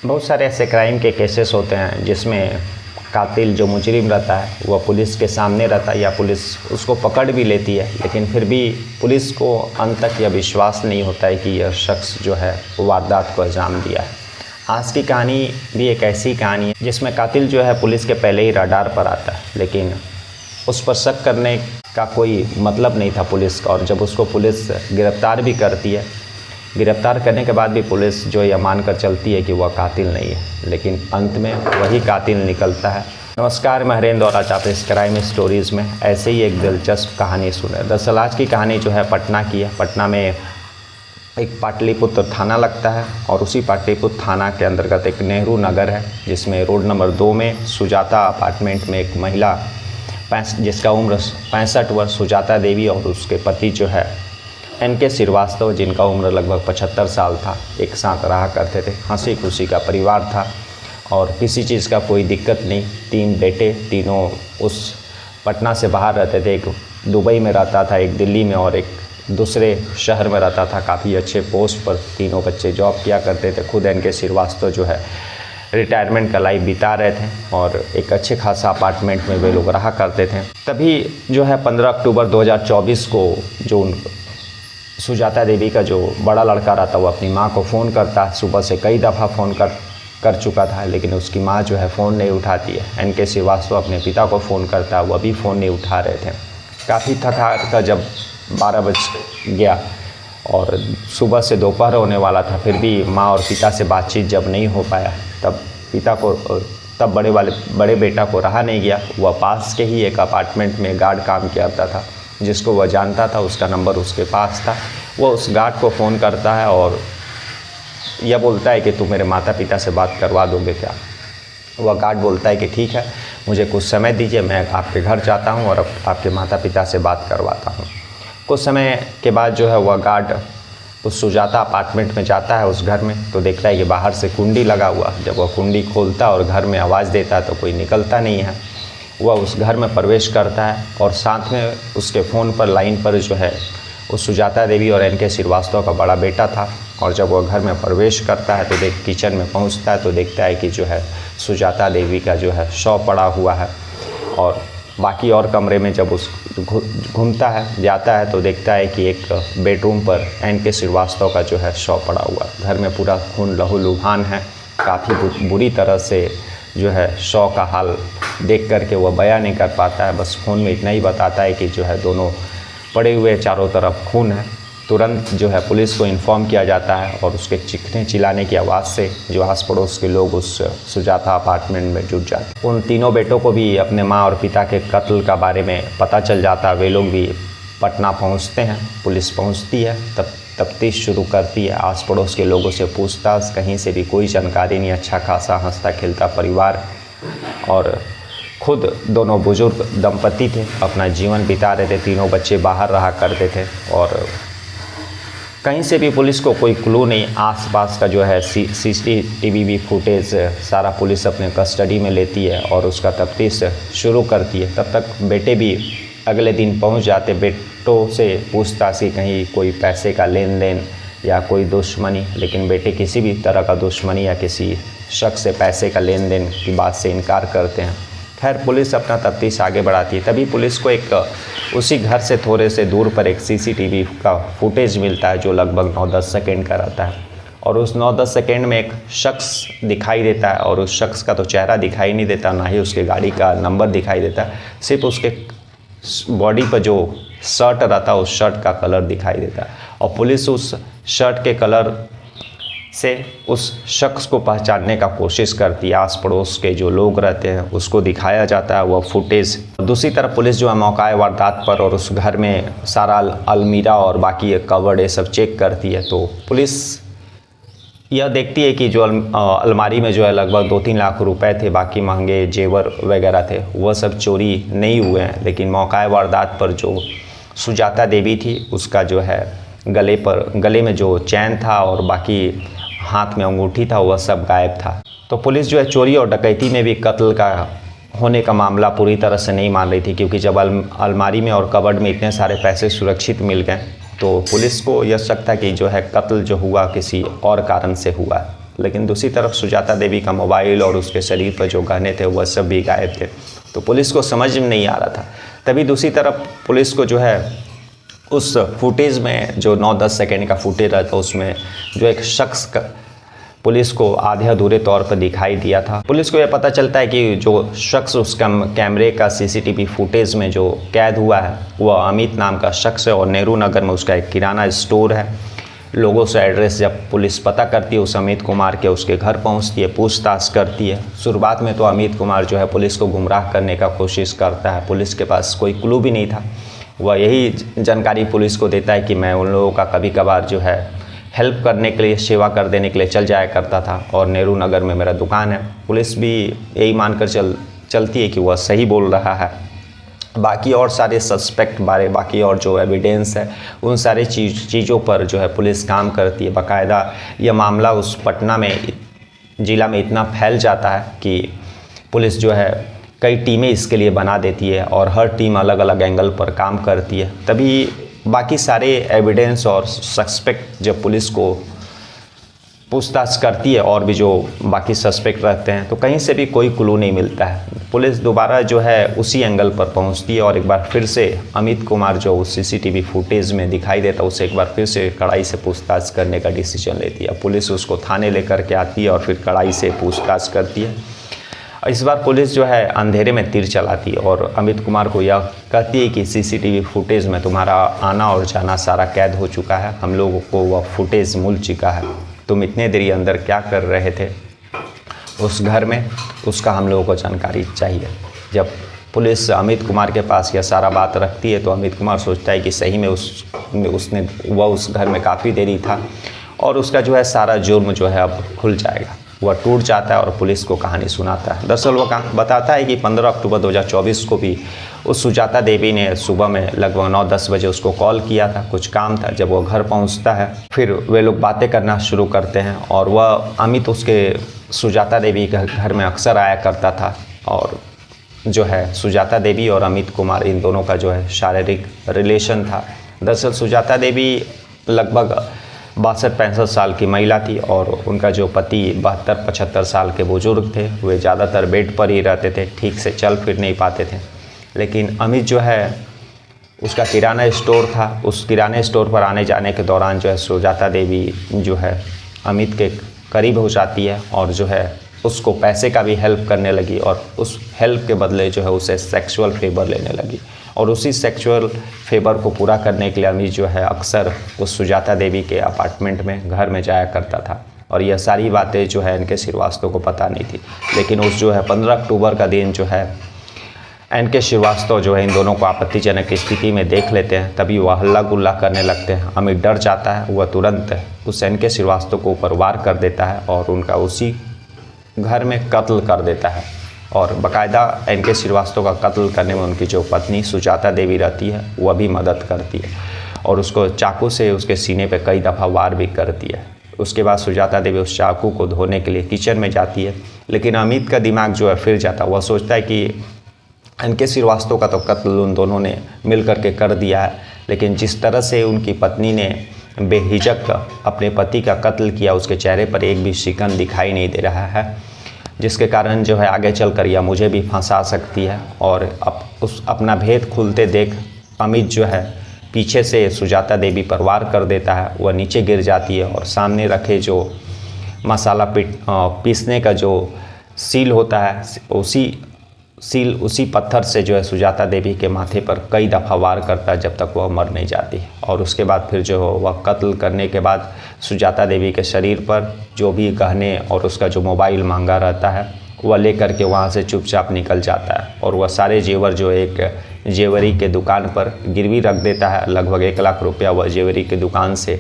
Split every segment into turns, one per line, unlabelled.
बहुत सारे ऐसे क्राइम के केसेस होते हैं जिसमें कातिल जो मुजरिम रहता है वह पुलिस के सामने रहता है या पुलिस उसको पकड़ भी लेती है, लेकिन फिर भी पुलिस को अंत तक यह विश्वास नहीं होता है कि यह शख्स जो है वारदात को अंजाम दिया है। आज की कहानी भी एक ऐसी कहानी है जिसमें कातिल जो है पुलिस के पहले ही रडार पर आता है, लेकिन उस पर शक करने का कोई मतलब नहीं था पुलिस का। और जब उसको पुलिस गिरफ़्तार भी करती है, गिरफ़्तार करने के बाद भी पुलिस जो यह मानकर चलती है कि वह कातिल नहीं है, लेकिन अंत में वही कातिल निकलता है। नमस्कार, मैं हरेंद्र और आज आप इस क्राइम स्टोरीज़ में ऐसे ही एक दिलचस्प कहानी सुने। दरअसल आज की कहानी जो है पटना की है। पटना में एक पाटलिपुत्र थाना लगता है और उसी पाटलिपुत्र थाना के अंतर्गत एक नेहरू नगर है, जिसमें रोड नंबर 2 में सुजाता अपार्टमेंट में एक महिला जिसका उम्र 65 वर्ष सुजाता देवी और उसके पति जो है NK श्रीवास्तव, जिनका उम्र लगभग 75 साल था, एक साथ रहा करते थे। हंसी खुशी का परिवार था और किसी चीज़ का कोई दिक्कत नहीं। 3 बेटे, तीनों उस पटना से बाहर रहते थे। एक दुबई में रहता था, एक दिल्ली में और एक दूसरे शहर में रहता था। काफ़ी अच्छे पोस्ट पर तीनों बच्चे जॉब किया करते थे। खुद NK श्रीवास्तव जो है रिटायरमेंट का लाइफ बिता रहे थे और एक अच्छे खासा अपार्टमेंट में वे लोग रहा करते थे। तभी जो है 15 अक्टूबर 2024 को जो सुजाता देवी का जो बड़ा लड़का रहता वो अपनी माँ को फ़ोन करता है। सुबह से कई दफ़ा फ़ोन कर चुका था, लेकिन उसकी माँ जो है फ़ोन नहीं उठाती है। NK श्रीवास्तव अपने पिता को फ़ोन करता है, वह भी फ़ोन नहीं उठा रहे थे। काफ़ी थका कर जब 12 बज गया और सुबह से दोपहर होने वाला था, फिर भी माँ और पिता से बातचीत जब नहीं हो पाया तब बड़े बेटा को रहा नहीं गया। वह पास के ही एक अपार्टमेंट में गार्ड काम करता था, जिसको वह जानता था, उसका नंबर उसके पास था। वो उस गार्ड को फ़ोन करता है और यह बोलता है कि तुम मेरे माता पिता से बात करवा दोगे क्या। वह गार्ड बोलता है कि ठीक है, मुझे कुछ समय दीजिए, मैं आपके घर जाता हूँ और आपके माता पिता से बात करवाता हूँ। कुछ समय के बाद जो है वह गार्ड उस सुजाता अपार्टमेंट में जाता है। उस घर में तो देखता है कि बाहर से कुंडी लगा हुआ। जब वह कुंडी खोलता और घर में आवाज़ देता है तो कोई निकलता नहीं है। वह उस घर में प्रवेश करता है और साथ में उसके फ़ोन पर लाइन पर जो है उस सुजाता देवी और NK श्रीवास्तव का बड़ा बेटा था। और जब वह घर में प्रवेश करता है तो किचन में पहुंचता है तो देखता है कि जो है सुजाता देवी का जो है शव पड़ा हुआ है। और बाकी और कमरे में जब उस घूमता है जाता है तो देखता है कि एक बेडरूम पर NK श्रीवास्तव का जो है शव पड़ा हुआ। घर में पूरा खून लहूलुहान है। काफ़ी बुरी तरह से जो है शव का हाल देख करके वह बयान नहीं कर पाता है। बस फ़ोन में इतना ही बताता है कि जो है दोनों पड़े हुए, चारों तरफ खून है। तुरंत जो है पुलिस को इन्फॉर्म किया जाता है और उसके चीखने चिल्लाने की आवाज़ से जो आस पड़ोस के लोग उस सुजाता अपार्टमेंट में जुट जाते। उन तीनों बेटों को भी अपने माँ और पिता के कत्ल का बारे में पता चल जाता है। वे लोग भी पटना पहुँचते हैं। पुलिस पहुँचती है, तब तफ्तीश शुरू करती है। आस पड़ोस के लोगों से पूछताछ, कहीं से भी कोई जानकारी नहीं। अच्छा खासा हंसता खेलता परिवार और खुद दोनों बुजुर्ग दंपति थे, अपना जीवन बिता रहे थे। तीनों बच्चे बाहर रहा करते थे और कहीं से भी पुलिस को कोई क्लू नहीं। आसपास का जो है CCTV भी फुटेज सारा पुलिस अपने कस्टडी में लेती है और उसका तफ्तीश शुरू करती है। तब तक बेटे भी अगले दिन पहुंच जाते। बेटों से पूछताछ कि कहीं कोई पैसे का लेन देन या कोई दुश्मनी, लेकिन बेटे किसी भी तरह का दुश्मनी या किसी शख्स से पैसे का लेन देन की बात से इनकार करते हैं। खैर, पुलिस अपना तफ्तीश आगे बढ़ाती है। तभी पुलिस को एक उसी घर से थोड़े से दूर पर एक CCTV का फुटेज मिलता है जो लगभग 9-10 सेकेंड का रहता है। और उस 9-10 सेकेंड में एक शख्स दिखाई देता है और उस शख्स का तो चेहरा दिखाई नहीं देता, ना ही उसके गाड़ी का नंबर दिखाई देता है। सिर्फ उसके बॉडी पर जो शर्ट रहता है उस शर्ट का कलर दिखाई देता है। और पुलिस उस शर्ट के कलर से उस शख्स को पहचानने का कोशिश करती है। आस पड़ोस के जो लोग रहते हैं उसको दिखाया जाता है वह फुटेज। दूसरी तरफ पुलिस जो है मौका वारदात पर और उस घर में सारा अलमीरा और बाकी कवर्ड ये सब चेक करती है। तो पुलिस यह देखती है कि जो अलमारी में जो है लगभग 2-3 लाख रुपए थे, बाकी महंगे जेवर वगैरह थे, वह सब चोरी नहीं हुए हैं। लेकिन मौका वारदात पर जो सुजाता देवी थी उसका जो है गले में जो चैन था और बाकी हाथ में अंगूठी था वह सब गायब था। तो पुलिस जो है चोरी और डकैती में भी कत्ल का होने का मामला पूरी तरह से नहीं मान रही थी, क्योंकि जब अलमारी में और कबर्ड में इतने सारे पैसे सुरक्षित मिल गए तो पुलिस को यह शक था कि जो है कत्ल जो हुआ किसी और कारण से हुआ। लेकिन दूसरी तरफ सुजाता देवी का मोबाइल और उसके शरीर पर जो गहने थे वह सब भी गायब थे। तो पुलिस को समझ में नहीं आ रहा था। तभी दूसरी तरफ पुलिस को जो है उस फुटेज में जो 9-10 सेकेंड का फुटेज रहता उसमें जो एक शख्स का पुलिस को आधे अधूरे तौर पर दिखाई दिया था। पुलिस को यह पता चलता है कि जो शख्स उस कैमरे का सीसीटीवी फुटेज में जो कैद हुआ है वह अमित नाम का शख्स है और नेहरू नगर में उसका एक किराना स्टोर है। लोगों से एड्रेस जब पुलिस पता करती है उस अमित कुमार के, उसके घर पहुंचती है, पूछताछ करती है। शुरुआत में तो अमित कुमार जो है पुलिस को गुमराह करने का कोशिश करता है। पुलिस के पास कोई क्लू भी नहीं था। वह यही जानकारी पुलिस को देता है कि मैं उन लोगों का कभी कभार जो है हेल्प करने के लिए, सेवा कर देने के लिए चल जाया करता था और नेहरू नगर में मेरा दुकान है। पुलिस भी यही मानकर चलती है कि वह सही बोल रहा है। बाकी और सारे सस्पेक्ट बाकी और जो एविडेंस है उन सारे चीज़ों पर जो है पुलिस काम करती है। बाकायदा यह मामला उस पटना में ज़िला में इतना फैल जाता है कि पुलिस जो है कई टीमें इसके लिए बना देती है और हर टीम अलग अलग एंगल पर काम करती है। तभी बाकी सारे एविडेंस और सस्पेक्ट जब पुलिस को पूछताछ करती है और भी जो बाकी सस्पेक्ट रहते हैं तो कहीं से भी कोई क्लू नहीं मिलता है। पुलिस दोबारा जो है उसी एंगल पर पहुंचती है और एक बार फिर से अमित कुमार जो उस सीसीटीवी फुटेज में दिखाई देता है उसे एक बार फिर से कड़ाई से पूछताछ करने का डिसीजन लेती है। पुलिस उसको थाने लेकर के आती है और फिर कड़ाई से पूछताछ करती है। इस बार पुलिस जो है अंधेरे में तीर चलाती है और अमित कुमार को यह कहती है कि सीसीटीवी फुटेज में तुम्हारा आना और जाना सारा कैद हो चुका है, हम लोगों को वह फुटेज मिल चुका है, तुम इतने देरी अंदर क्या कर रहे थे उस घर में, उसका हम लोगों को जानकारी चाहिए। जब पुलिस अमित कुमार के पास यह सारा बात रखती है तो अमित कुमार सोचता है कि सही में वह उस घर में काफ़ी देरी था और उसका जो है सारा जुर्म जो है अब खुल जाएगा। वह टूट जाता है और पुलिस को कहानी सुनाता है। दरअसल वह बताता है कि 15 अक्टूबर 2024 को भी उस सुजाता देवी ने सुबह में लगभग 9-10 बजे उसको कॉल किया था, कुछ काम था। जब वो घर पहुंचता है फिर वे लोग बातें करना शुरू करते हैं और वह अमित उसके सुजाता देवी के घर में अक्सर आया करता था और जो है सुजाता देवी और अमित कुमार इन दोनों का जो है शारीरिक रिलेशन था। दरअसल सुजाता देवी लगभग 62-65 साल की महिला थी और उनका जो पति 72-75 साल के बुजुर्ग थे। वे ज़्यादातर बेड पर ही रहते थे, ठीक से चल फिर नहीं पाते थे। लेकिन अमित जो है उसका किराना स्टोर था, उस किराने स्टोर पर आने जाने के दौरान जो है सुजाता देवी जो है अमित के करीब हो जाती है और जो है उसको पैसे का भी हेल्प करने लगी और उस हेल्प के बदले जो है उसे सेक्सुअल फेवर लेने लगी और उसी सेक्सुअल फेवर को पूरा करने के लिए अमित जो है अक्सर उस सुजाता देवी के अपार्टमेंट में घर में जाया करता था और यह सारी बातें जो है एन.के. श्रीवास्तव को पता नहीं थी। लेकिन उस जो है 15 अक्टूबर का दिन जो है एन.के. श्रीवास्तव जो है इन दोनों को आपत्तिजनक स्थिति में देख लेते हैं। तभी वह हल्ला गुल्ला करने लगते हैं। अमित डर जाता है, वह तुरंत उस एन.के. श्रीवास्तव को ऊपर वार कर देता है और उनका उसी घर में कत्ल कर देता है और बाकायदा एन.के. श्रीवास्तव का कत्ल करने में उनकी जो पत्नी सुजाता देवी रहती है वह भी मदद करती है और उसको चाकू से उसके सीने पे कई दफ़ा वार भी करती है। उसके बाद सुजाता देवी उस चाकू को धोने के लिए किचन में जाती है। लेकिन अमित का दिमाग जो है फिर जाता है। वह सोचता है कि एन.के. श्रीवास्तव का तो कत्ल उन दोनों ने मिल करके कर दिया है, लेकिन जिस तरह से उनकी पत्नी ने बेहिचक अपने पति का कत्ल किया उसके चेहरे पर एक भी शिकन दिखाई नहीं दे रहा है, जिसके कारण जो है आगे चलकर यह मुझे भी फंसा सकती है। और अपना भेद खुलते देख अमित जो है पीछे से सुजाता देवी पर वार कर देता है। वह नीचे गिर जाती है और सामने रखे जो मसाला पीसने का जो सील होता है उसी पत्थर से जो है सुजाता देवी के माथे पर कई दफ़ा वार करता है जब तक वह मर नहीं जाती। और उसके बाद फिर जो वह कत्ल करने के बाद सुजाता देवी के शरीर पर जो भी गहने और उसका जो मोबाइल महंगा रहता है वह लेकर के वहाँ से चुपचाप निकल जाता है और वह सारे जेवर जो एक जेवरी के दुकान पर गिरवी रख देता है। लगभग 1 लाख रुपया वह जेवरी के दुकान से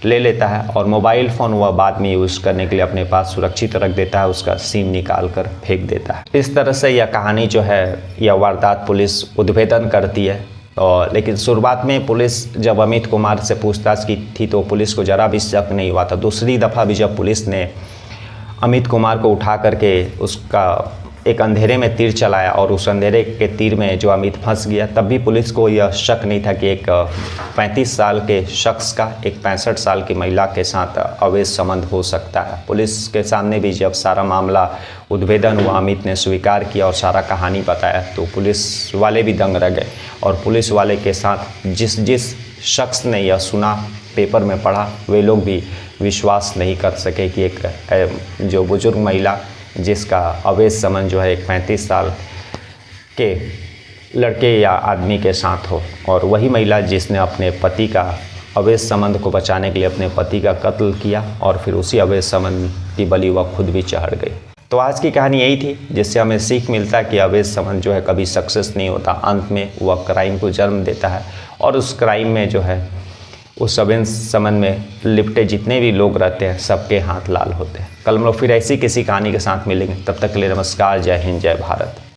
ले लेता है और मोबाइल फ़ोन वह बाद में यूज़ करने के लिए अपने पास सुरक्षित रख देता है, उसका सिम निकाल कर फेंक देता है। इस तरह से यह कहानी जो है यह वारदात पुलिस उद्भेदन करती है। और लेकिन शुरुआत में पुलिस जब अमित कुमार से पूछताछ की थी तो पुलिस को ज़रा भी शक नहीं हुआ था। दूसरी दफ़ा भी जब पुलिस ने अमित कुमार को उठा करके उसका एक अंधेरे में तीर चलाया और उस अंधेरे के तीर में जो अमित फंस गया, तब भी पुलिस को यह शक नहीं था कि एक 35 साल के शख्स का एक 65 साल की महिला के साथ अवैध संबंध हो सकता है। पुलिस के सामने भी जब सारा मामला उद्भेदन हुआ, अमित ने स्वीकार किया और सारा कहानी बताया, तो पुलिस वाले भी दंग रह गए। और पुलिस वाले के साथ जिस शख्स ने यह सुना, पेपर में पढ़ा, वे लोग भी विश्वास नहीं कर सके कि एक जो बुजुर्ग महिला जिसका अवैध संबंध जो है एक 35 साल के लड़के या आदमी के साथ हो, और वही महिला जिसने अपने पति का अवैध संबंध को बचाने के लिए अपने पति का कत्ल किया और फिर उसी अवैध संबंध की बलि वह खुद भी चढ़ गई। तो आज की कहानी यही थी, जिससे हमें सीख मिलता है कि अवैध संबंध जो है कभी सक्सेस नहीं होता, अंत में वह क्राइम को जन्म देता है। और उस क्राइम में जो है उस अवैध संबंध में लिपटे जितने भी लोग रहते हैं, सबके हाथ लाल होते हैं। कल हम लोग फिर ऐसी किसी कहानी के साथ मिलेंगे, तब तक के लिए नमस्कार, जय हिंद, जय भारत।